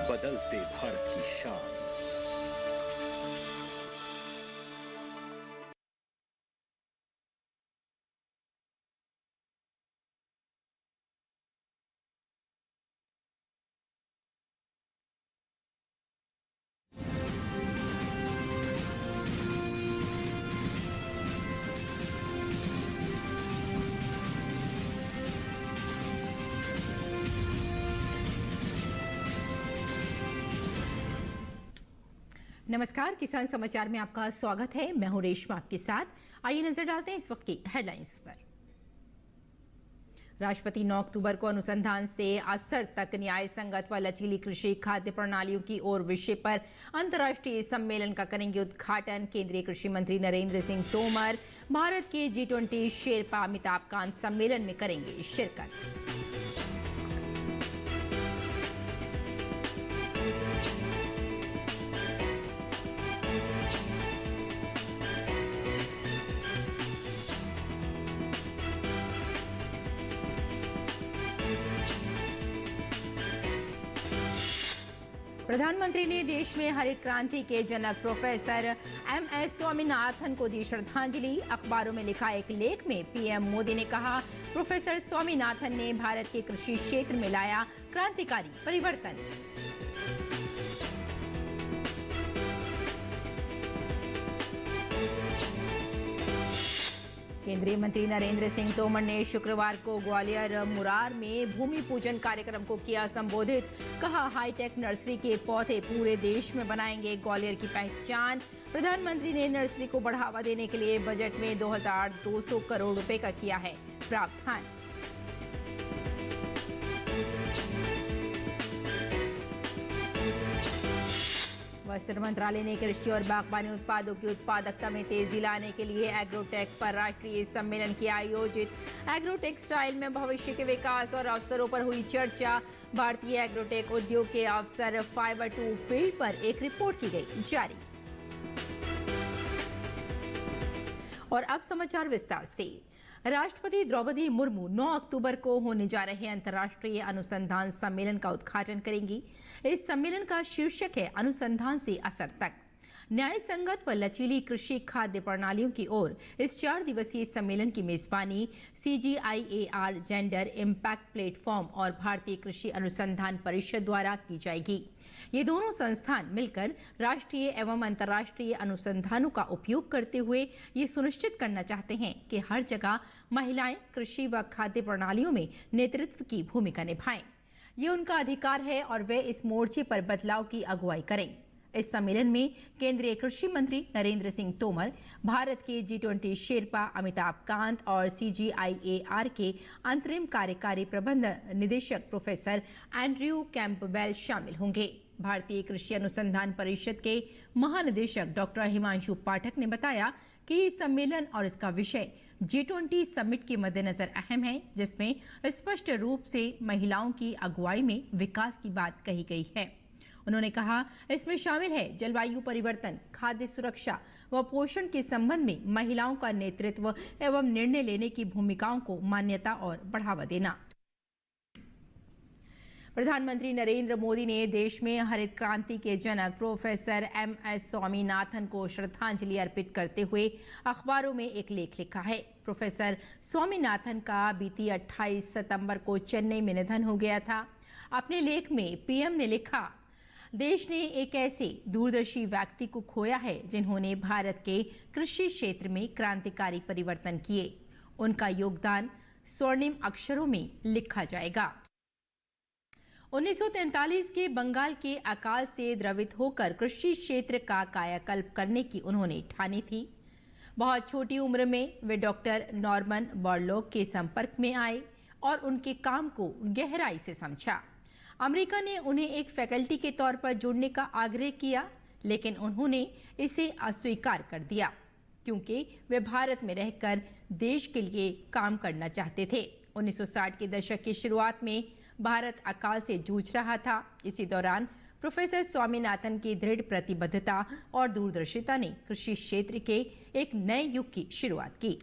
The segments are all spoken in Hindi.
बदलते भारत की शान। नमस्कार, किसान समाचार में आपका स्वागत है। मैं हूं रेशमा आपके साथ। आइए नजर डालते हैं इस वक्त की हेडलाइंस पर। राष्ट्रपति 9 अक्टूबर को अनुसंधान से असर तक न्याय संगत व लचीली कृषि खाद्य प्रणालियों की ओर विषय पर अंतर्राष्ट्रीय सम्मेलन का करेंगे उद्घाटन। केंद्रीय कृषि मंत्री नरेंद्र सिंह तोमर भारत के G20 शेरपा अमिताभ कांत सम्मेलन में करेंगे शिरकत। प्रधानमंत्री ने देश में हरित क्रांति के जनक प्रोफेसर MS स्वामीनाथन को दी श्रद्धांजलि। अखबारों में लिखा एक लेख में PM मोदी ने कहा, प्रोफेसर स्वामीनाथन ने भारत के कृषि क्षेत्र में लाया क्रांतिकारी परिवर्तन। केंद्रीय मंत्री नरेंद्र सिंह तोमर ने शुक्रवार को ग्वालियर मुरार में भूमि पूजन कार्यक्रम को किया संबोधित। कहा, हाईटेक नर्सरी के पौधे पूरे देश में बनाएंगे ग्वालियर की पहचान। प्रधानमंत्री ने नर्सरी को बढ़ावा देने के लिए बजट में 2200 करोड़ रुपए का किया है प्रावधान। वस्त्र मंत्रालय ने कृषि और बागवानी उत्पादों की उत्पादकता में तेजी लाने के लिए एग्रोटेक पर राष्ट्रीय सम्मेलन किया आयोजित। एग्रोटेक्सटाइल में भविष्य के विकास और अवसरों पर हुई चर्चा। भारतीय एग्रोटेक उद्योग के अवसर फाइबर टू फील्ड पर एक रिपोर्ट की गई जारी। और अब समाचार विस्तार से। राष्ट्रपति द्रौपदी मुर्मू 9 अक्टूबर को होने जा रहे अंतर्राष्ट्रीय अनुसंधान सम्मेलन का उद्घाटन करेंगी। इस सम्मेलन का शीर्षक है अनुसंधान से असर तक, न्याय संगत व लचीली कृषि खाद्य प्रणालियों की ओर। इस 4 दिवसीय सम्मेलन की मेजबानी CGIAR जेंडर इम्पैक्ट प्लेटफॉर्म और भारतीय कृषि अनुसंधान परिषद द्वारा की जाएगी। ये दोनों संस्थान मिलकर राष्ट्रीय एवं अंतर्राष्ट्रीय अनुसंधानों का उपयोग करते हुए ये सुनिश्चित करना चाहते हैं कि हर जगह महिलाएं कृषि व खाद्य प्रणालियों में नेतृत्व की भूमिका निभाएं। ये उनका अधिकार है और वे इस मोर्चे पर बदलाव की अगुवाई करें। इस सम्मेलन में केंद्रीय कृषि मंत्री नरेंद्र सिंह तोमर, भारत के G20 शेरपा अमिताभ कांत और CGIAR के अंतरिम कार्यकारी प्रबंध निदेशक प्रोफेसर एंड्रयू कैंपबेल शामिल होंगे। भारतीय कृषि अनुसंधान परिषद के महानिदेशक डॉक्टर हिमांशु पाठक ने बताया कि इस सम्मेलन और इसका विषय G20 समिट के मद्देनजर अहम है, जिसमें स्पष्ट रूप से महिलाओं की अगुवाई में विकास की बात कही गई है। उन्होंने कहा, इसमें शामिल है जलवायु परिवर्तन, खाद्य सुरक्षा व पोषण के संबंध में महिलाओं का नेतृत्व एवं निर्णय लेने की भूमिकाओं को मान्यता और बढ़ावा देना। प्रधानमंत्री नरेंद्र मोदी ने देश में हरित क्रांति के जनक प्रोफेसर MS स्वामीनाथन को श्रद्धांजलि अर्पित करते हुए अखबारों में एक लेख लिखा है। प्रोफेसर स्वामीनाथन का बीती 28 सितंबर को चेन्नई में निधन हो गया था। अपने लेख में PM ने लिखा, देश ने एक ऐसे दूरदर्शी व्यक्ति को खोया है जिन्होंने भारत के कृषि क्षेत्र में क्रांतिकारी परिवर्तन किए। उनका योगदान स्वर्णिम अक्षरों में लिखा जाएगा। 1943 के बंगाल के अकाल से द्रवित होकर कृषि क्षेत्र का कायाकल्प करने की उन्होंने ठानी थी। बहुत छोटी उम्र में वे डॉक्टर नॉर्मन बोरलॉग के संपर्क में आए और उनके काम को गहराई से समझा। अमेरिका ने उन्हें एक फैकल्टी के तौर पर जुड़ने का आग्रह किया, लेकिन उन्होंने इसे अस्वीकार कर दिया क्योंकि वे भारत में रहकर देश के लिए काम करना चाहते थे। 1960 के दशक की शुरुआत में भारत अकाल से जूझ रहा था। इसी दौरान प्रोफेसर स्वामीनाथन की दृढ़ प्रतिबद्धता और दूरदर्शिता ने कृषि क्षेत्र के एक नए युग की शुरुआत की।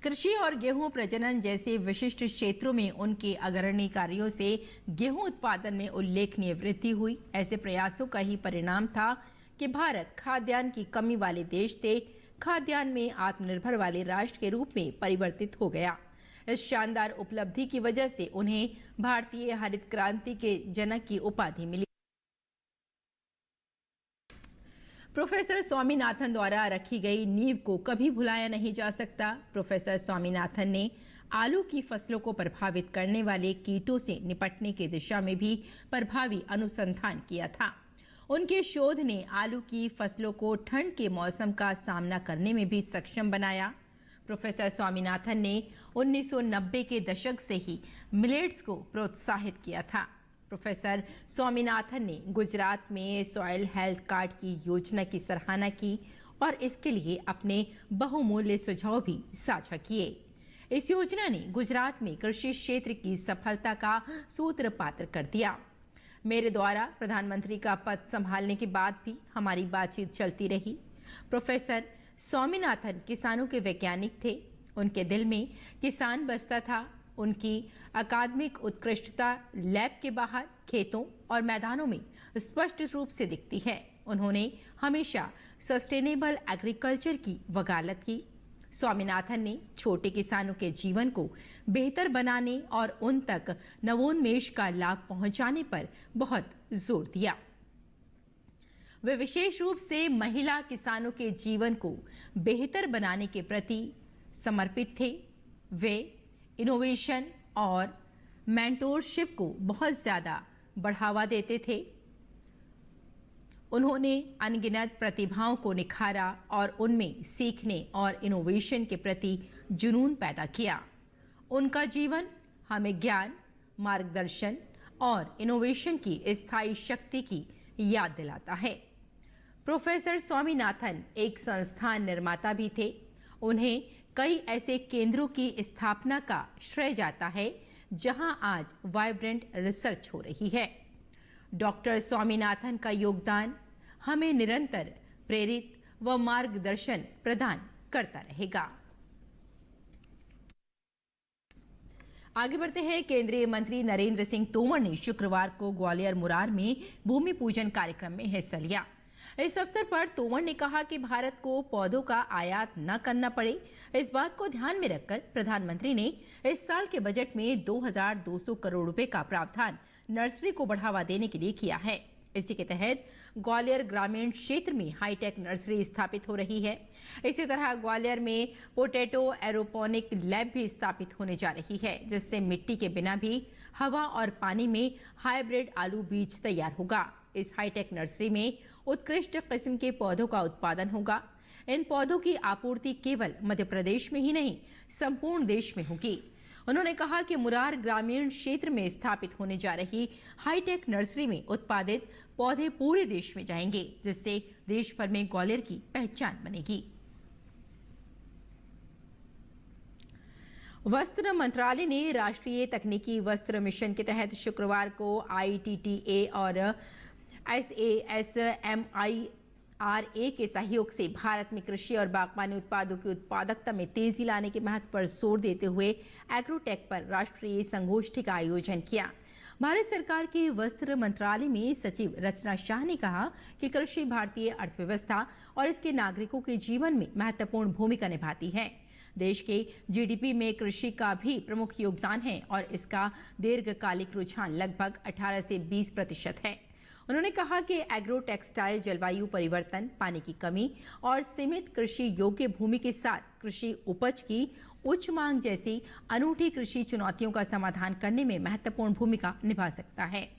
कृषि और गेहूं प्रजनन जैसे विशिष्ट क्षेत्रों में उनके अग्रणी कार्यों से गेहूं उत्पादन में उल्लेखनीय वृद्धि हुई। ऐसे प्रयासों का ही परिणाम था कि भारत खाद्यान्न की कमी वाले देश से खाद्यान्न में आत्मनिर्भर वाले राष्ट्र के रूप में परिवर्तित हो गया। इस शानदार उपलब्धि की वजह से उन्हें भारतीय हरित क्रांति के जनक की उपाधि मिली। प्रोफेसर स्वामीनाथन द्वारा रखी गई नींव को कभी भुलाया नहीं जा सकता। प्रोफेसर स्वामीनाथन ने आलू की फसलों को प्रभावित करने वाले कीटों से निपटने की दिशा में भी प्रभावी अनुसंधान किया था। उनके शोध ने आलू की फसलों को ठंड के मौसम का सामना करने में भी सक्षम बनाया। प्रोफेसर स्वामीनाथन ने 1990 के दशक से ही मिलेट्स को प्रोत्साहित किया था। प्रोफेसर स्वामीनाथन ने गुजरात में सॉइल हेल्थ कार्ड की योजना की सराहना की और इसके लिए अपने बहुमूल्य सुझाव भी साझा किए। इस योजना ने गुजरात में कृषि क्षेत्र की सफलता का सूत्रपात कर दिया। मेरे द्वारा प्रधानमंत्री का पद संभालने के बाद भी हमारी बातचीत चलती रही। प्रोफेसर स्वामीनाथन किसानों के वैज्ञानिक थे। उनके दिल में किसान बसता था। उनकी अकादमिक उत्कृष्टता लैब के बाहर, खेतों और मैदानों में स्पष्ट रूप से दिखती है। उन्होंने हमेशा सस्टेनेबल एग्रीकल्चर की वकालत की। स्वामीनाथन ने छोटे किसानों के जीवन को बेहतर बनाने और उन तक नवोन्मेष का लाभ पहुंचाने पर बहुत जोर दिया। वे विशेष रूप से महिला किसानों के जीवन को बेहतर बनाने के प्रति समर्पित थे। वे इनोवेशन और मेंटोरशिप को बहुत ज्यादा बढ़ावा देते थे। उन्होंने अनगिनत प्रतिभाओं को निखारा और उनमें सीखने और इनोवेशन के प्रति जुनून पैदा किया। उनका जीवन हमें ज्ञान, मार्गदर्शन और इनोवेशन की स्थायी शक्ति की याद दिलाता है। प्रोफेसर स्वामीनाथन एक संस्थान निर्माता भी थे। उन्हें कई ऐसे केंद्रों की स्थापना का श्रेय जाता है जहां आज वाइब्रेंट रिसर्च हो रही है। डॉक्टर स्वामीनाथन का योगदान हमें निरंतर प्रेरित व मार्गदर्शन प्रदान करता रहेगा। आगे बढ़ते हैं। केंद्रीय मंत्री नरेंद्र सिंह तोमर ने शुक्रवार को ग्वालियर मुरार में भूमि पूजन कार्यक्रम में हिस्सा लिया। इस अवसर पर तोमर ने कहा कि भारत को पौधों का आयात न करना पड़े, इस बात को ध्यान में रखकर प्रधानमंत्री ने इस साल के बजट में 2200 करोड़ रुपए का प्रावधान नर्सरी को बढ़ावा देने के लिए किया है। इसी के तहत ग्वालियर ग्रामीण क्षेत्र में हाईटेक नर्सरी स्थापित हो रही है। इसी तरह ग्वालियर में पोटैटो एरोपोनिक लैब भी स्थापित होने जा रही है, जिससे मिट्टी के बिना भी हवा और पानी में हाइब्रिड आलू बीज तैयार होगा। इस हाईटेक नर्सरी में उत्कृष्ट किस्म के पौधों का उत्पादन होगा। इन पौधों की आपूर्ति केवल मध्य प्रदेश में ही नहीं, संपूर्ण देश में होगी। उन्होंने कहा कि मुरार ग्रामीण क्षेत्र में स्थापित होने जा रही हाईटेक नर्सरी में उत्पादित पौधे पूरे देश में जाएंगे, जिससे देश भर में ग्वालियर की पहचान बनेगी। वस्त्र मंत्रालय ने राष्ट्रीय तकनीकी वस्त्र मिशन के तहत शुक्रवार को ITTA और SASMIRA के सहयोग से भारत में कृषि और बागवानी उत्पादों की उत्पादकता में तेजी लाने के महत्व पर जोर देते हुए एग्रोटेक पर राष्ट्रीय संगोष्ठी का आयोजन किया। भारत सरकार के वस्त्र मंत्रालय में सचिव रचना शाह ने कहा कि कृषि भारतीय अर्थव्यवस्था और इसके नागरिकों के जीवन में महत्वपूर्ण भूमिका निभाती है। देश के GDP में कृषि का भी प्रमुख योगदान है और इसका दीर्घकालिक रुझान लगभग 18 से 20% है। उन्होंने कहा कि एग्रो टेक्सटाइल जलवायु परिवर्तन, पानी की कमी और सीमित कृषि योग्य भूमि के साथ कृषि उपज की उच्च मांग जैसी अनूठी कृषि चुनौतियों का समाधान करने में महत्वपूर्ण भूमिका निभा सकता है।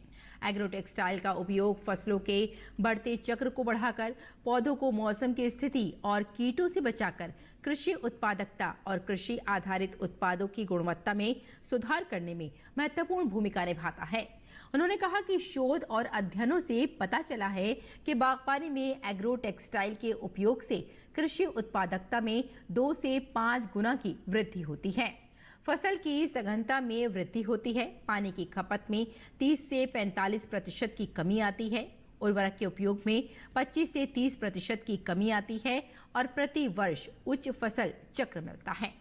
एग्रो टेक्सटाइल का उपयोग फसलों के बढ़ते चक्र को बढ़ाकर, पौधों को मौसम की स्थिति और कीटों से बचाकर कृषि उत्पादकता और कृषि आधारित उत्पादों की गुणवत्ता में सुधार करने में महत्वपूर्ण भूमिका निभाता है। उन्होंने कहा कि शोध और अध्ययनों से पता चला है कि बागवानी में एग्रो टेक्सटाइल के उपयोग से कृषि उत्पादकता में 2 से 5 गुना की वृद्धि होती है। फसल की सघनता में वृद्धि होती है। पानी की खपत में 30 से 45% की कमी आती है। उर्वरक के उपयोग में 25 से 30% की कमी आती है और प्रति वर्ष उच्च फसल चक्र मिलता है।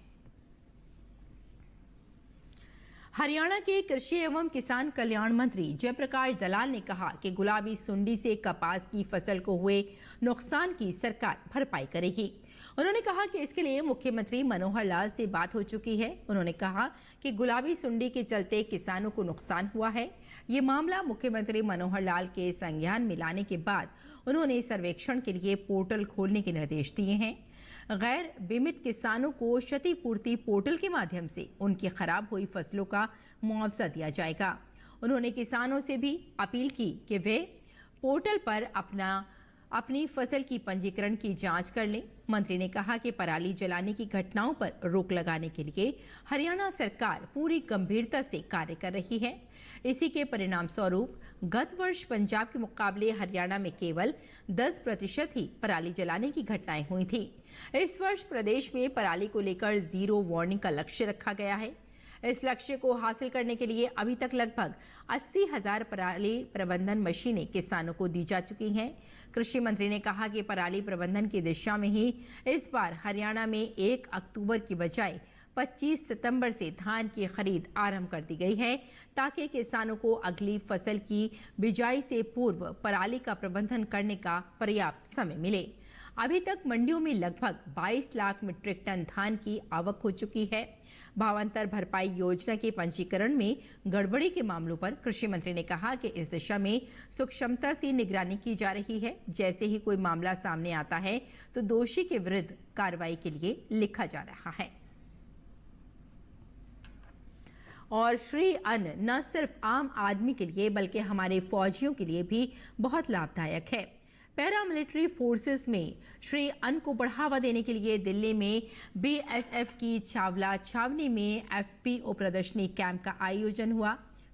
हरियाणा के कृषि एवं किसान कल्याण मंत्री जयप्रकाश दलाल ने कहा कि गुलाबी सुंडी से कपास की फसल को हुए नुकसान की सरकार भरपाई करेगी। उन्होंने कहा कि इसके लिए मुख्यमंत्री मनोहर लाल से बात हो चुकी है। उन्होंने कहा कि गुलाबी सुंडी के चलते किसानों को नुकसान हुआ है। ये मामला मुख्यमंत्री मनोहर लाल के संज्ञान में लाने के बाद उन्होंने सर्वेक्षण के लिए पोर्टल खोलने के निर्देश दिए हैं। गैर बीमित किसानों को क्षतिपूर्ति पोर्टल के माध्यम से उनकी खराब हुई फसलों का मुआवजा दिया जाएगा। उन्होंने किसानों से भी अपील की कि वे पोर्टल पर अपनी फसल की पंजीकरण की जांच कर लें। मंत्री ने कहा कि पराली जलाने की घटनाओं पर रोक लगाने के लिए हरियाणा सरकार पूरी गंभीरता से कार्य कर रही है। इसी के परिणाम स्वरूप गत वर्ष पंजाब के मुकाबले हरियाणा में केवल 10% ही पराली जलाने की घटनाएं हुई थी। इस वर्ष प्रदेश में पराली को लेकर 0 वार्निंग का लक्ष्य रखा गया है। इस लक्ष्य को हासिल करने के लिए अभी तक लगभग 80,000 पराली प्रबंधन मशीनें किसानों को दी जा चुकी हैं। कृषि मंत्री ने कहा कि पराली प्रबंधन की दिशा में ही इस बार हरियाणा में 1 अक्टूबर की बजाय 25 सितंबर से धान की खरीद आरंभ कर दी गई है, ताकि किसानों को अगली फसल की बिजाई से पूर्व पराली का प्रबंधन करने का पर्याप्त समय मिले। अभी तक मंडियों में लगभग 22 लाख मीट्रिक टन धान की आवक हो चुकी है। भावांतर भरपाई योजना के पंजीकरण में गड़बड़ी के मामलों पर कृषि मंत्री ने कहा कि इस दिशा में सूक्ष्मता से निगरानी की जा रही है। जैसे ही कोई मामला सामने आता है तो दोषी के विरुद्ध कार्रवाई के लिए लिखा जा रहा है। और श्री अन्न न सिर्फ आम आदमी के लिए बल्कि हमारे फौजियों के लिए भी बहुत लाभदायक है। पैरामिलिट्री फोर्सेस में श्री अन्न को बढ़ावा देने के लिए दिल्ली में बीएसएफ की छावला छावनी में एफपीओ प्रदर्शनी कैंप का आयोजन हुआ।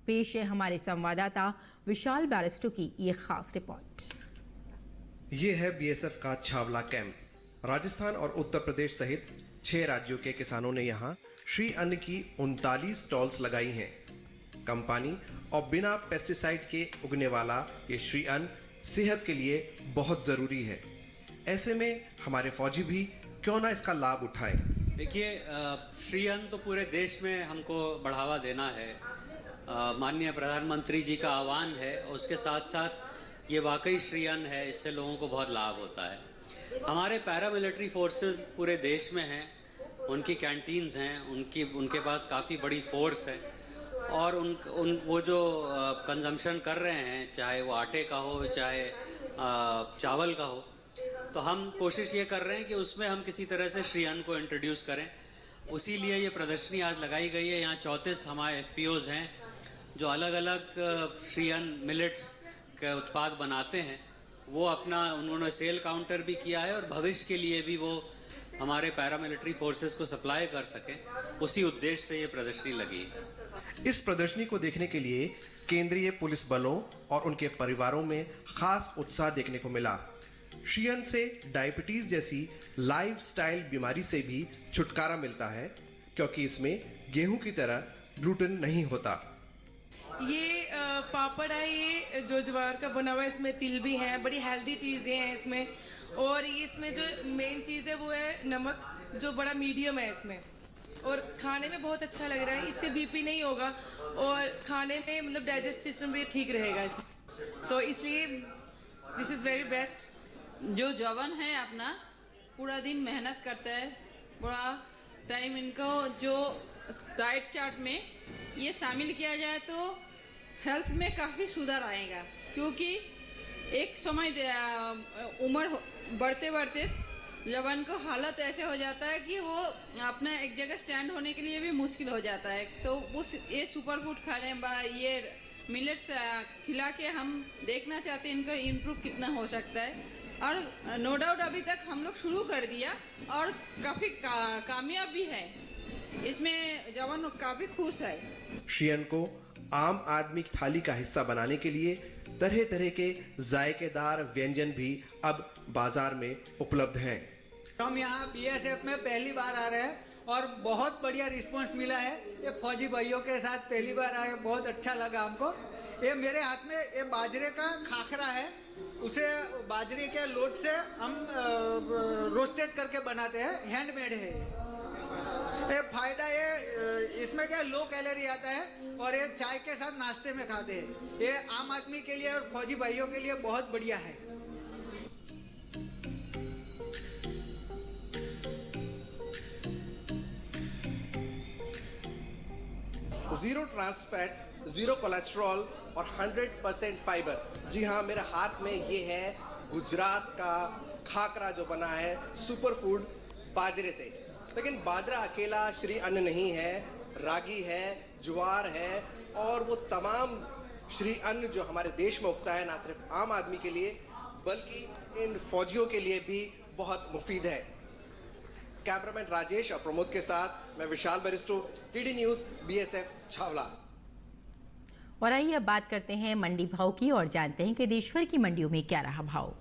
पेश है हमारे संवाददाता विशाल बैरिस्टो की ये खास रिपोर्ट। ये है बीएसएफ का छावला कैंप। राजस्थान और उत्तर प्रदेश सहित 6 राज्यों के किसानों ने यहाँ श्री अन्न की 39 स्टॉल्स लगाई हैं। कम पानी और बिना पेस्टिसाइड के उगने वाला ये श्री अन्न सेहत के लिए बहुत जरूरी है। ऐसे में हमारे फौजी भी क्यों ना इसका लाभ उठाएं। देखिए, श्री अन्न तो पूरे देश में हमको बढ़ावा देना है। माननीय प्रधानमंत्री जी का आह्वान है। उसके साथ साथ ये वाकई श्री अन्न है, इससे लोगों को बहुत लाभ होता है। हमारे पैरामिलिट्री फोर्सेस पूरे देश में हैं, उनकी कैंटीन्स हैं, उनके पास काफ़ी बड़ी फोर्स है और वो जो कंजम्पशन कर रहे हैं, चाहे वो आटे का हो चाहे चावल का हो, तो हम कोशिश ये कर रहे हैं कि उसमें हम किसी तरह से श्री अन्न को इंट्रोड्यूस करें। उसी लिए ये प्रदर्शनी आज लगाई गई है। यहाँ 34 हमारे एफपीओज हैं जो अलग अलग श्री अन्न मिलेट्स के उत्पाद बनाते हैं। वो उन्होंने सेल काउंटर भी किया है और भविष्य के लिए भी वो हमारे पैरामिलिट्री फोर्सेस को सप्लाई कर सकें, उसी उद्देश्य से ये प्रदर्शनी लगी। इस प्रदर्शनी को देखने के लिए केंद्रीय पुलिस बलों और उनके परिवारों में खास उत्साह देखने को मिला। श्री अन्न से डायबिटीज जैसी लाइफस्टाइल बीमारी से भी छुटकारा मिलता है, क्योंकि इसमें गेहूं की तरह ग्लूटेन नहीं होता। ये पापड़ है, ये जो ज्वार का बना हुआ है, इसमें तिल भी है, बड़ी हेल्दी चीज़ें हैं इसमें। और इसमें जो मेन चीज़ है वो है नमक, जो बड़ा मीडियम है इसमें, और खाने में बहुत अच्छा लग रहा है। इससे बीपी नहीं होगा और खाने में मतलब डाइजेस्ट सिस्टम भी ठीक रहेगा इसमें, तो इसलिए दिस इज़ वेरी बेस्ट। जो जवान है अपना पूरा दिन मेहनत करता है, बड़ा टाइम इनको जो डाइट चार्ट में ये शामिल किया जाए तो हेल्थ में काफ़ी सुधार आएगा। क्योंकि एक समय उम्र बढ़ते बढ़ते जवान को हालत ऐसे हो जाता है कि वो अपना एक जगह स्टैंड होने के लिए भी मुश्किल हो जाता है। तो वो ये सुपर फूड खाने ये मिलेट्स खिला के हम देखना चाहते हैं इनका इम्प्रूव कितना हो सकता है। और नो डाउट अभी तक हम लोग शुरू कर दिया और काफ़ी कामयाब भी है। इसमें जवान काफ़ी खुश है। श्री अन्न को आम आदमी की थाली का हिस्सा बनाने के लिए तरह तरह के जायकेदार व्यंजन भी अब बाजार में उपलब्ध हैं। हम यहाँ बीएसएफ में पहली बार आ रहे हैं और बहुत बढ़िया रिस्पांस मिला है। ये फौजी भाइयों के साथ पहली बार आए, बहुत अच्छा लगा हमको। ये मेरे हाथ में ये बाजरे का खाखरा है, उसे बाजरे के लोट से हम रोस्टेड करके बनाते हैं, हैंडमेड है। ये फायदा ये इसमें क्या लो कैलोरी आता है और ये चाय के साथ नाश्ते में खाते हैं। ये आम आदमी के लिए और फौजी भाइयों के लिए बहुत बढ़िया है। Zero trans fat, zero cholesterol और 100% फाइबर। जी हाँ, मेरे हाथ में ये है गुजरात का खाकरा जो बना है सुपर फूड बाजरे से। लेकिन बाजरा अकेला श्री अन्न नहीं है, रागी है, ज्वार है और वो तमाम श्री अन्न जो हमारे देश में उगता है, ना सिर्फ आम आदमी के लिए बल्कि इन फौजियों के लिए भी बहुत मुफीद है। कैमरामैन राजेश और प्रमोद के साथ मैं विशाल Bairstow, TD news, BSF Chhawla. और आइए अब बात करते हैं मंडी भाव की और जानते हैं कि देशभर की मंडियों में क्या रहा भाव।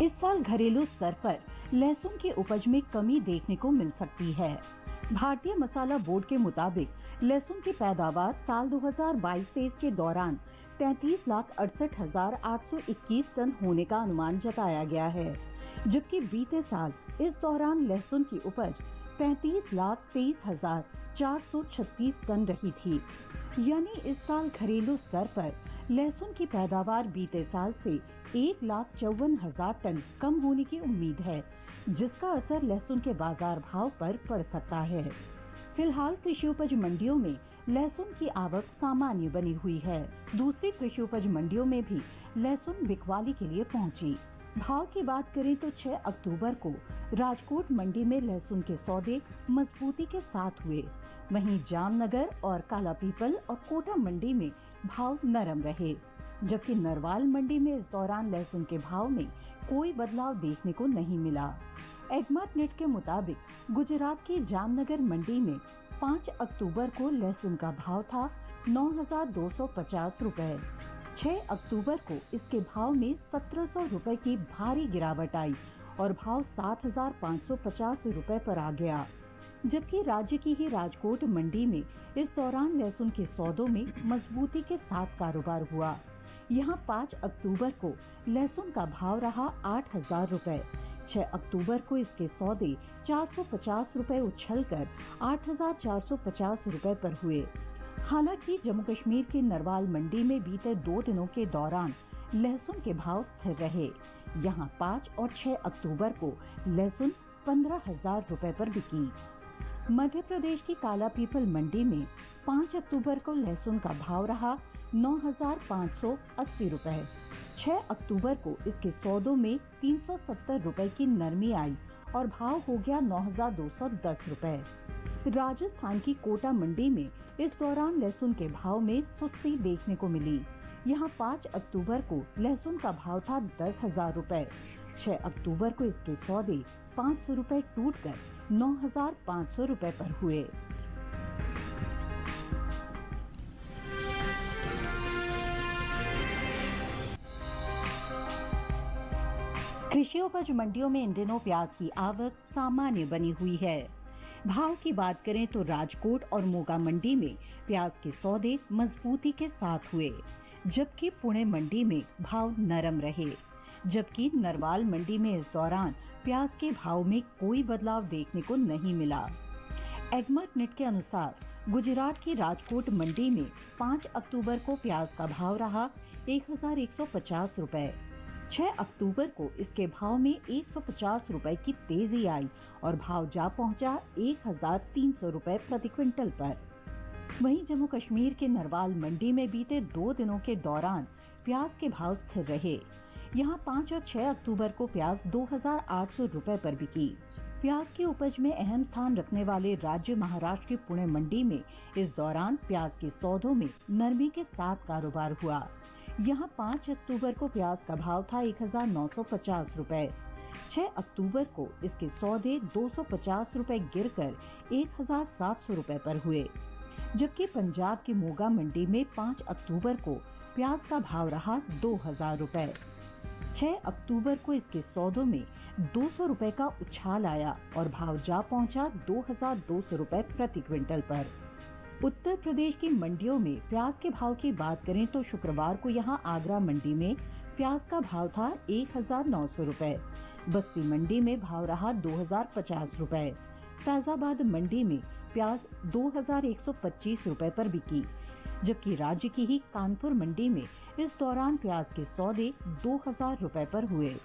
इस साल घरेलू स्तर पर लहसुन की उपज में कमी देखने को मिल सकती है। भारतीय मसाला बोर्ड के मुताबिक लहसुन की पैदावार साल 2022-23 के दौरान 33,68,821 टन होने का अनुमान जताया गया है, जबकि बीते साल इस दौरान लहसुन की उपज 35,23,436 टन रही थी। यानी इस साल घरेलू स्तर पर लहसुन की पैदावार बीते साल से 1,54,000 टन कम होने की उम्मीद है, जिसका असर लहसुन के बाजार भाव पर पड़ सकता है। फिलहाल कृषि उपज मंडियों में लहसुन की आवक सामान्य बनी हुई है। दूसरी कृषि उपज मंडियों में भी लहसुन बिकवाली के लिए पहुंची। भाव की बात करें तो 6 अक्टूबर को राजकोट मंडी में लहसुन के सौदे मजबूती के साथ हुए। वहीं जामनगर और कालापीपल और कोटा मंडी में भाव नरम रहे, जबकि नरवाल मंडी में इस दौरान लहसुन के भाव में कोई बदलाव देखने को नहीं मिला। एगमार्ट नेट के मुताबिक गुजरात की जामनगर मंडी में 5 अक्टूबर को लहसुन का भाव था 9,250 रुपए। 6 अक्टूबर को इसके भाव में 1,700 रुपए की भारी गिरावट आई और भाव 7,550 रुपए पर आ गया। जबकि राज्य की ही राजकोट मंडी में इस दौरान लहसुन के सौदों में मजबूती के साथ कारोबार हुआ। यहाँ 5 अक्टूबर को लहसुन का भाव रहा 8,000 रुपए। 6 अक्टूबर को इसके सौदे 450 रुपए उछलकर 8,450 रुपए पर हुए। हालांकि जम्मू कश्मीर के नरवाल मंडी में बीते 2 दिनों के दौरान लहसुन के भाव स्थिर रहे। यहाँ 5 और 6 अक्टूबर को लहसुन 15,000 रुपए पर बिकी। मध्य प्रदेश की कालापीपल मंडी में 5 अक्टूबर को लहसुन का भाव रहा 9,580 रुपए। 6 अक्टूबर को इसके सौदों में 370 रुपए की नरमी आई और भाव हो गया 9,210 रुपए। राजस्थान की कोटा मंडी में इस दौरान लहसुन के भाव में सुस्ती देखने को मिली। यहाँ 5 अक्टूबर को लहसुन का भाव था 10,000 रुपए। 6 अक्टूबर को इसके सौदे 500 रुपए टूटकर 9,500 रुपए पर हुए। कृषि उपज मंडियों में इन दिनों प्याज की आवक सामान्य बनी हुई है। भाव की बात करें तो राजकोट और मोगा मंडी में प्याज के सौदे मजबूती के साथ हुए, जबकि पुणे मंडी में भाव नरम रहे। जबकि नरवाल मंडी में इस दौरान प्याज के भाव में कोई बदलाव देखने को नहीं मिला। एगमार्ट नेट के अनुसार गुजरात की राजकोट मंडी में 5 अक्टूबर को प्याज का भाव रहा 1,150 रुपए। 6 अक्टूबर को इसके भाव में 150 रुपए की तेजी आई और भाव जा पहुंचा 1,300 रुपए प्रति क्विंटल पर। वहीं जम्मू कश्मीर के नरवाल मंडी में बीते 2 दिनों के दौरान प्याज के भाव स्थिर रहे। यहाँ 5 और 6 अक्टूबर को प्याज 2,800 रुपए पर बिकी। प्याज की उपज में अहम स्थान रखने वाले राज्य महाराष्ट्र की पुणे मंडी में इस दौरान प्याज के सौदों में नरमी के साथ कारोबार हुआ। यहाँ 5 अक्टूबर को प्याज का भाव था 1,950 रुपए। 6 अक्टूबर को इसके सौदे 250 रुपए गिरकर 1,700 रुपए पर हुए। जबकि पंजाब की मोगा मंडी में 5 अक्टूबर को प्याज का भाव रहा 2,000 रुपए। 6 अक्टूबर को इसके सौदों में 200 रुपए का उछाल आया और भाव जा पहुंचा 2,200 रुपए प्रति क्विंटल पर। उत्तर प्रदेश की मंडियों में प्याज के भाव की बात करें तो शुक्रवार को यहां आगरा मंडी में प्याज का भाव था 1900 रुपए। बस्ती मंडी में भाव रहा 2050 रुपए। फैजाबाद मंडी में प्याज 2125 रुपए पर बिकी, जबकि राज्य की ही कानपुर मंडी में इस दौरान प्याज के सौदे 2000 रुपए पर हुए।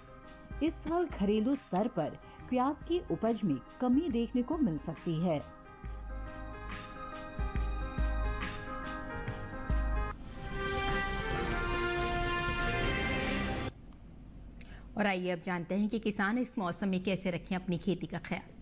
इस साल घरेलू स्तर पर प्याज की उपज में कमी देखने को मिल सकती है। और आइए अब जानते हैं कि किसान इस मौसम में कैसे रखें अपनी खेती का ख्याल।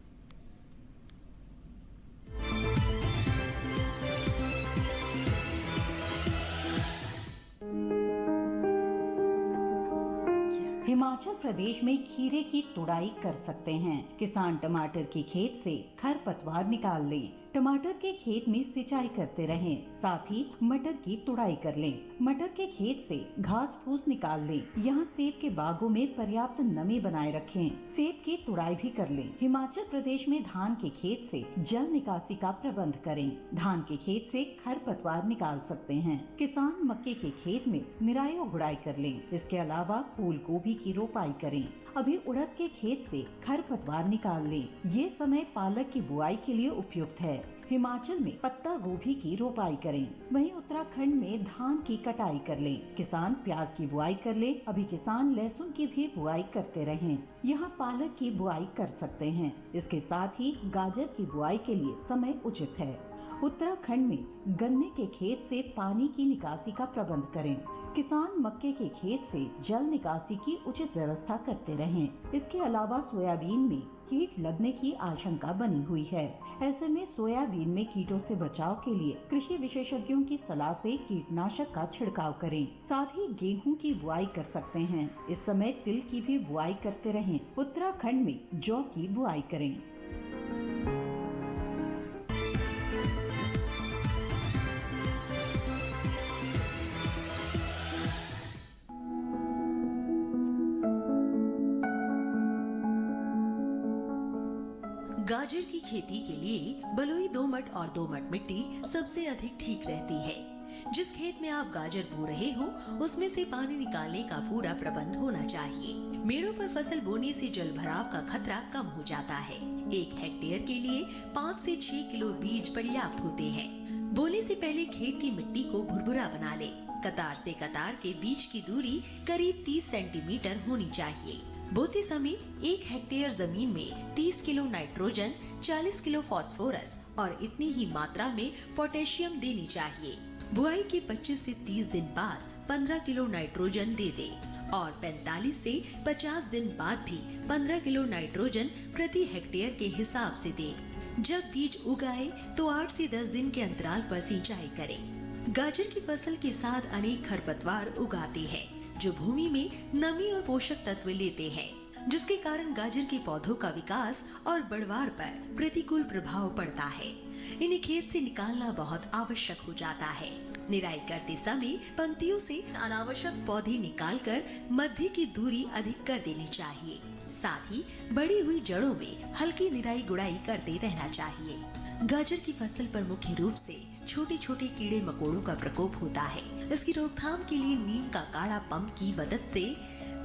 हिमाचल प्रदेश में खीरे की तुड़ाई कर सकते हैं। किसान टमाटर के खेत से खरपतवार निकाल लें। टमाटर के खेत में सिंचाई करते रहें, साथ ही मटर की तुड़ाई कर लें। मटर के खेत से घास फूस निकाल लें। यहाँ सेब के बागों में पर्याप्त नमी बनाए रखें। सेब की तुड़ाई भी कर लें। हिमाचल प्रदेश में धान के खेत से जल निकासी का प्रबंध करें। धान के खेत से खरपतवार निकाल सकते हैं। किसान मक्के के खेत में निराई और गुड़ाई कर लें। इसके अलावा फूल गोभी की रोपाई करें। अभी उड़द के खेत से खरपतवार निकाल लें। ये समय पालक की बुआई के लिए उपयुक्त है। हिमाचल में पत्ता गोभी की रोपाई करें। वहीं उत्तराखंड में धान की कटाई कर लें। किसान प्याज की बुआई कर ले। अभी किसान लहसुन की भी बुआई करते रहें। यहाँ पालक की बुआई कर सकते हैं। इसके साथ ही गाजर की बुआई के लिए समय उचित है। उत्तराखंड में गन्ने के खेत से पानी की निकासी का प्रबंध करें। किसान मक्के के खेत से जल निकासी की उचित व्यवस्था करते रहें। इसके अलावा सोयाबीन में कीट लगने की आशंका बनी हुई है। ऐसे में सोयाबीन में कीटों से बचाव के लिए कृषि विशेषज्ञों की सलाह से कीटनाशक का छिड़काव करें। साथ ही गेहूं की बुआई कर सकते हैं। इस समय तिल की भी बुआई करते रहें। उत्तराखंड में जौ की बुआई करें। गाजर की खेती के लिए बलुई दोमट और दोमट मिट्टी सबसे अधिक ठीक रहती है। जिस खेत में आप गाजर बो रहे हो उसमें से पानी निकालने का पूरा प्रबंध होना चाहिए। मेड़ों पर फसल बोने से जल भराव का खतरा कम हो जाता है। 1 हेक्टेयर के लिए 5 से 6 किलो बीज पर्याप्त होते हैं। बोने से पहले खेत की मिट्टी को भुरभुरा बना ले। कतार से कतार के बीच की दूरी करीब 30 सेंटीमीटर होनी चाहिए। बोते समय 1 हेक्टेयर जमीन में 30 किलो नाइट्रोजन, 40 किलो फास्फोरस और इतनी ही मात्रा में पोटेशियम देनी चाहिए। बुआई के 25 से 30 दिन बाद 15 किलो नाइट्रोजन दे दे और 45 से 50 दिन बाद भी 15 किलो नाइट्रोजन प्रति हेक्टेयर के हिसाब से दे। जब बीज उगाए तो 8 से 10 दिन के अंतराल पर सिंचाई करें। गाजर की फसल के साथ अनेक खरपतवार उगाते हैं जो भूमि में नमी और पोषक तत्व लेते हैं, जिसके कारण गाजर के पौधों का विकास और बढ़वार पर प्रतिकूल प्रभाव पड़ता है। इन्हें खेत से निकालना बहुत आवश्यक हो जाता है। निराई करते समय पंक्तियों से अनावश्यक पौधे निकालकर मध्य की दूरी अधिक कर देनी चाहिए। साथ ही बढ़ी हुई जड़ों में हल्की निराई गुड़ाई करते रहना चाहिए। गाजर की फसल पर मुख्य रूप से छोटे छोटे कीड़े मकोड़ों का प्रकोप होता है। इसकी रोकथाम के लिए नीम का काढ़ा पंप की मदद से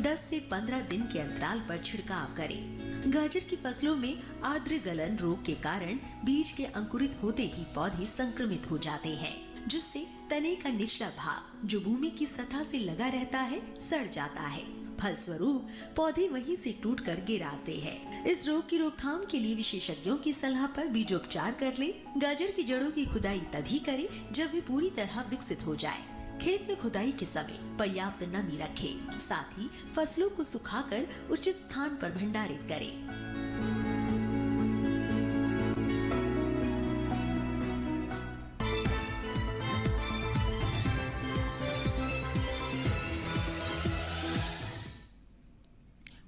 10 से 15 दिन के अंतराल पर छिड़काव करें। गाजर की फसलों में आर्द्र गलन रोग के कारण बीज के अंकुरित होते ही पौधे संक्रमित हो जाते हैं, जिससे तने का निचला भाग जो भूमि की सतह से लगा रहता है सड़ जाता है। फलस्वरूप पौधे वहीं से टूटकर गिर आते हैं। इस रोग की रोकथाम के लिए विशेषज्ञों की सलाह पर बीजोपचार कर ले। गाजर की जड़ों की खुदाई तभी करें जब वे पूरी तरह विकसित हो जाए। खेत में खुदाई के समय पर्याप्त नमी रखें। साथ ही फसलों को सुखाकर उचित स्थान पर भंडारित करें।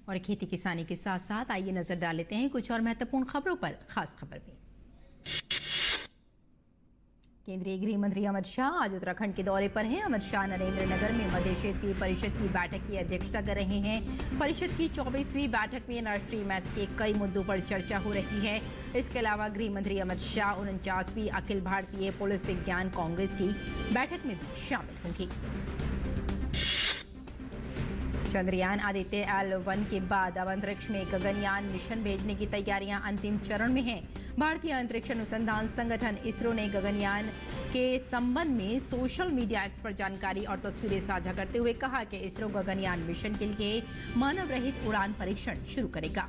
और खेती किसानी के साथ साथ आइए नजर डाल लेते हैं कुछ और महत्वपूर्ण खबरों पर। खास खबर में केंद्रीय गृह मंत्री अमित शाह आज उत्तराखंड के दौरे पर हैं। अमित शाह नरेंद्र नगर में मध्य क्षेत्रीय परिषद की बैठक की अध्यक्षता कर रहे हैं। परिषद की 24वीं बैठक में राष्ट्रीय महत्व के कई मुद्दों पर चर्चा हो रही है। इसके अलावा गृह मंत्री अमित शाह 49वीं अखिल भारतीय पुलिस विज्ञान कांग्रेस की बैठक में भी शामिल होंगे। चंद्रयान आदित्य L1 के बाद अब अंतरिक्ष में गगनयान मिशन भेजने की तैयारियां अंतिम चरण में हैं। भारतीय अंतरिक्ष अनुसंधान संगठन इसरो ने गगनयान के संबंध में सोशल मीडिया एक्स पर जानकारी और तस्वीरें साझा करते हुए कहा कि इसरो गगनयान मिशन के लिए मानव रहित उड़ान परीक्षण शुरू करेगा।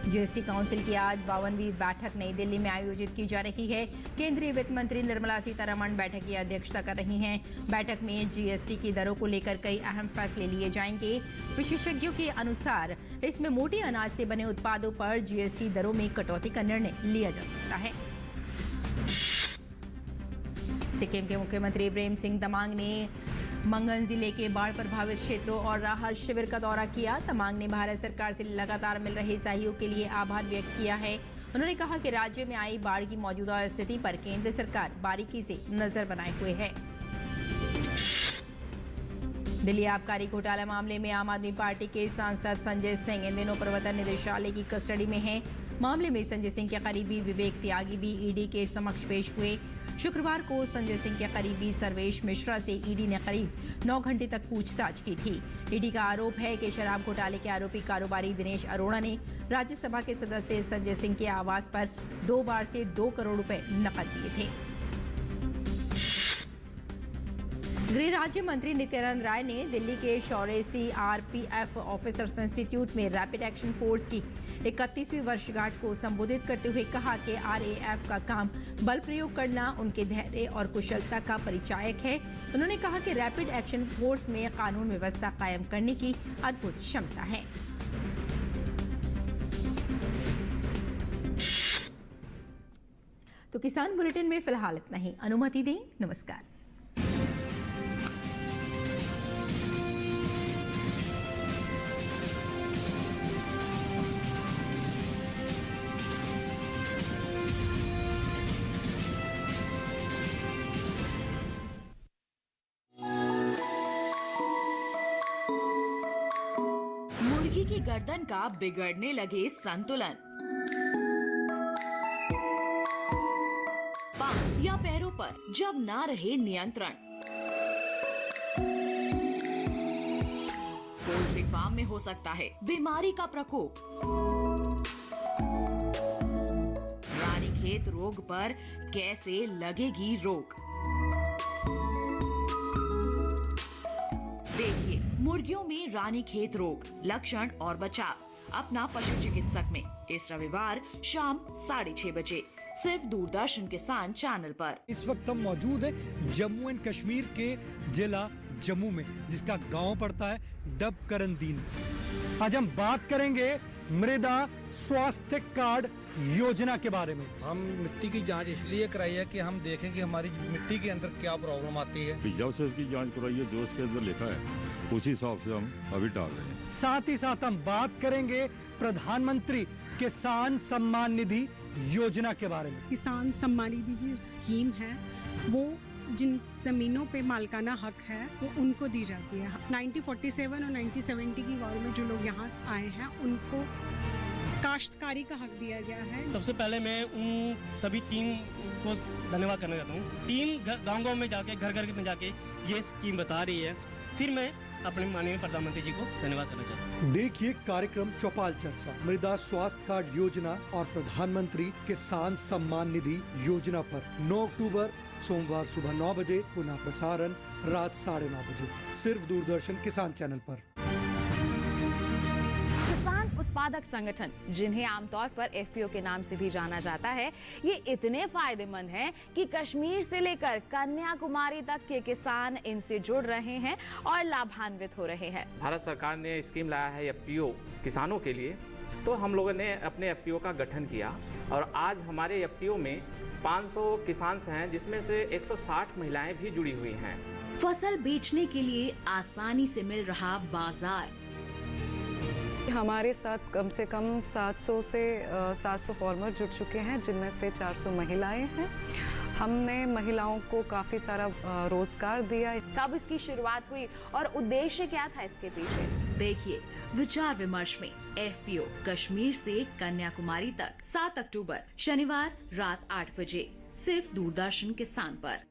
जीएसटी काउंसिल की आज 52वीं बैठक नई दिल्ली में आयोजित की जा रही है। केंद्रीय वित्त मंत्री निर्मला सीतारमण बैठक की अध्यक्षता कर रही हैं। बैठक में जीएसटी की दरों को लेकर कई अहम फैसले लिए जाएंगे। विशेषज्ञों के अनुसार इसमें मोटे अनाज से बने उत्पादों पर जीएसटी दरों में कटौती का निर्णय लिया जा सकता है। सिक्किम के मुख्यमंत्री प्रेम सिंह तमांग ने मंगन जिले के बाढ़ प्रभावित क्षेत्रों और राहत शिविर का दौरा किया। तमांग ने भारत सरकार से लगातार मिल रहे सहयोग के लिए आभार व्यक्त किया है। उन्होंने कहा कि राज्य में आई बाढ़ की मौजूदा स्थिति पर केंद्र सरकार बारीकी से नजर बनाए हुए है। दिल्ली आबकारी घोटाला मामले में आम आदमी पार्टी के सांसद संजय सिंह इन दिनों प्रवर्तन निदेशालय की कस्टडी में हैं। मामले में संजय सिंह के करीबी विवेक त्यागी भी ईडी के समक्ष पेश हुए। शुक्रवार को संजय सिंह के करीबी सर्वेश मिश्रा से ईडी ने करीब 9 घंटे तक पूछताछ की थी। ईडी का आरोप है कि शराब घोटाले के आरोपी कारोबारी दिनेश अरोड़ा ने राज्यसभा के सदस्य संजय सिंह के आवास पर 2 बार से 2 करोड़ रुपए नकद दिए थे। गृह राज्य मंत्री नित्यानंद राय ने दिल्ली के शौर्य CRPF ऑफिसर्स इंस्टीट्यूट में रैपिड एक्शन फोर्स की 31वीं वर्षगांठ को संबोधित करते हुए कहा कि RAF का काम बल प्रयोग करना उनके धैर्य और कुशलता का परिचायक है। उन्होंने कहा कि रैपिड एक्शन फोर्स में कानून व्यवस्था कायम करने की अद्भुत क्षमता है। तो किसान बुलेटिन में फिलहाल इतना ही। अनुमति दें। नमस्कार। मुर्गी की गर्दन का बिगड़ने लगे संतुलन, पांव या पैरों पर जब ना रहे नियंत्रण, पोल्ट्री फार्म में हो सकता है बीमारी का प्रकोप। रानीखेत रोग पर कैसे लगेगी रोक? देखिए मुर्गियों में रानीखेत रोग, लक्षण और बचाव अपना पशु चिकित्सक में इस रविवार शाम 6:30 बजे सिर्फ दूरदर्शन किसान चैनल पर। इस वक्त हम मौजूद है जम्मू एंड कश्मीर के जिला जम्मू में, जिसका गांव पड़ता है डबकरंदीन। आज हम बात करेंगे मृदा स्वास्थ्य कार्ड योजना के बारे में। हम मिट्टी की जांच इसलिए कराई है कि हम देखें कि हमारी मिट्टी के अंदर क्या प्रॉब्लम आती है। जब से उसकी जांच कराई है, जो उसके अंदर लिखा है उसी हिसाब से हम अभी डाल रहे हैं। साथ ही साथ हम बात करेंगे प्रधानमंत्री किसान सम्मान निधि योजना के बारे में। किसान सम्मान निधि जो स्कीम है वो जिन जमीनों पे मालिकाना हक है वो उनको दी जाती है। 1947 और 1970 की वॉर में जो लोग यहाँ आए हैं उनको काश्तकारी का हक दिया गया है। सबसे पहले मैं उन सभी टीम को धन्यवाद करना चाहता हूँ। टीम गाँव-गाँव में जाके घर घर में जाके ये स्कीम बता रही है। फिर मैं अपने माननीय प्रधानमंत्री जी को धन्यवाद करना चाहता हूँ। देखिए कार्यक्रम चौपाल चर्चा मृदा स्वास्थ्य कार्ड योजना और प्रधानमंत्री किसान सम्मान निधि योजना पर 9 अक्टूबर सोमवार सुबह 9 बजे, पुनः प्रसारण रात 9:30 बजे, सिर्फ दूरदर्शन किसान चैनल पर। किसान उत्पादक संगठन, जिन्हें आमतौर पर FPO के नाम से भी जाना जाता है, ये इतने फायदेमंद हैं कि कश्मीर से लेकर कन्याकुमारी तक के किसान इनसे जुड़ रहे हैं और लाभान्वित हो रहे हैं। भारत सरकार ने स्कीम लाया है FPO किसानों के लिए, तो हम लोगों ने अपने FPO का गठन किया और आज हमारे FPO में 500 किसान हैं, जिसमें से 160 महिलाएं भी जुड़ी हुई हैं। फसल बेचने के लिए आसानी से मिल रहा बाजार। हमारे साथ कम से कम 700 से 700 फार्मर जुड़ चुके हैं, जिनमें से 400 महिलाएं हैं। हमने महिलाओं को काफ़ी सारा रोजगार दिया। कब इसकी शुरुआत हुई और उद्देश्य क्या था इसके पीछे? देखिए विचार विमर्श में FPO कश्मीर से कन्याकुमारी तक 7 अक्टूबर शनिवार रात 8 बजे सिर्फ दूरदर्शन किसान पर।